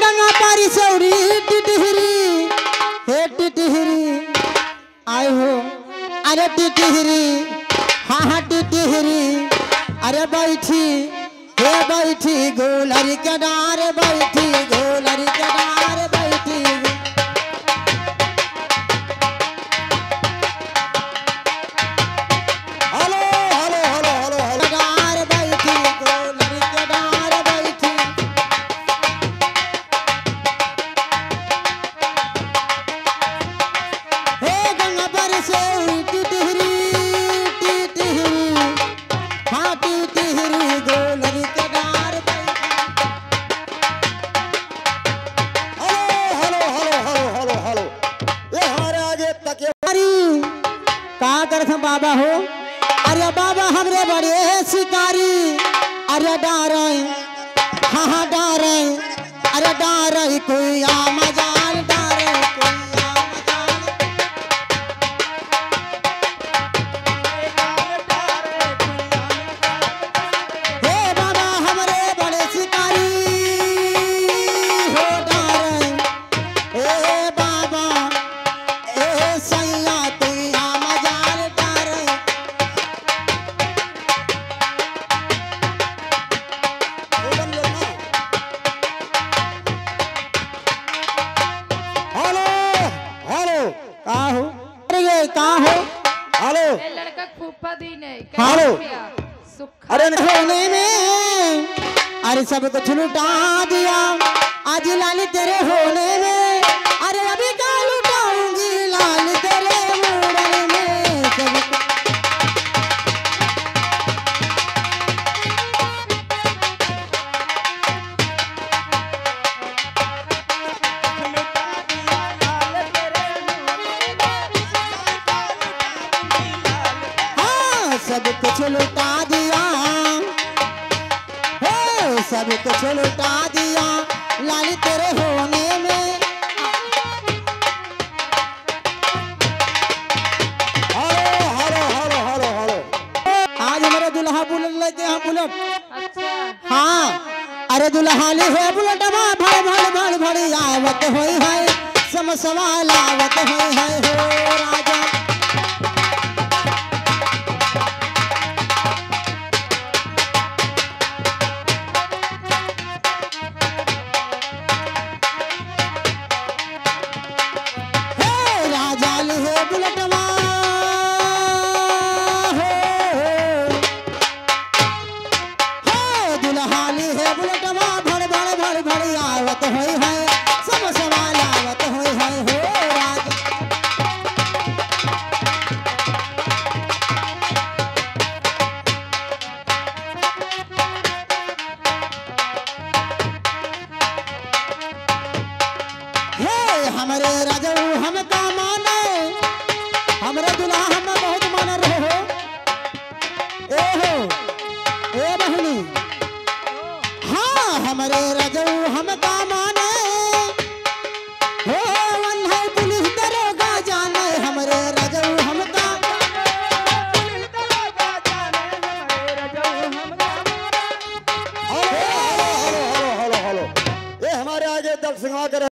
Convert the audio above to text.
गंगा पारी सौरी टिटहरी हे टिटहरी आए हो अरे टिटहरी हाँ हाँ टिटहरी अरे बैठी हे बैठी गोलरी के डार बैठी गोलरी के डार बैठी बाबा हो अरे बाबा हमरे बड़े शिकारी अरे डारे हाँ हाँ डारे अरे डारे कोई आ मजाल डारे हे बाबा हमरे बड़े शिकारी हो डारे ए बाबा ए सैया कोई आ मजाल लड़का फूफा दी नहीं हेलो अरे होने में अरे सब कुछ लुटा दिया आज लाली तेरे होने में अरे अभी क्या लुटाऊंगी लाल तेरे मुड़ने में सब सब कुछ लुटा दिया हो सब कुछ लुटा दिया लाली तेरे होने में hello hello hello hello hello आज हमारा दुल्हा बुलेट लेके यहाँ बुलेट अच्छा हाँ अरे दुल्हा ले है बुलेट भड़ भड़ भड़ भड़ आवत होई है समसवाल आवत होई है हो राजा हमारे राजा हम का माने हमारे दुल्हा हम बहुत माने रहे हो ए बहनी हाँ हमारे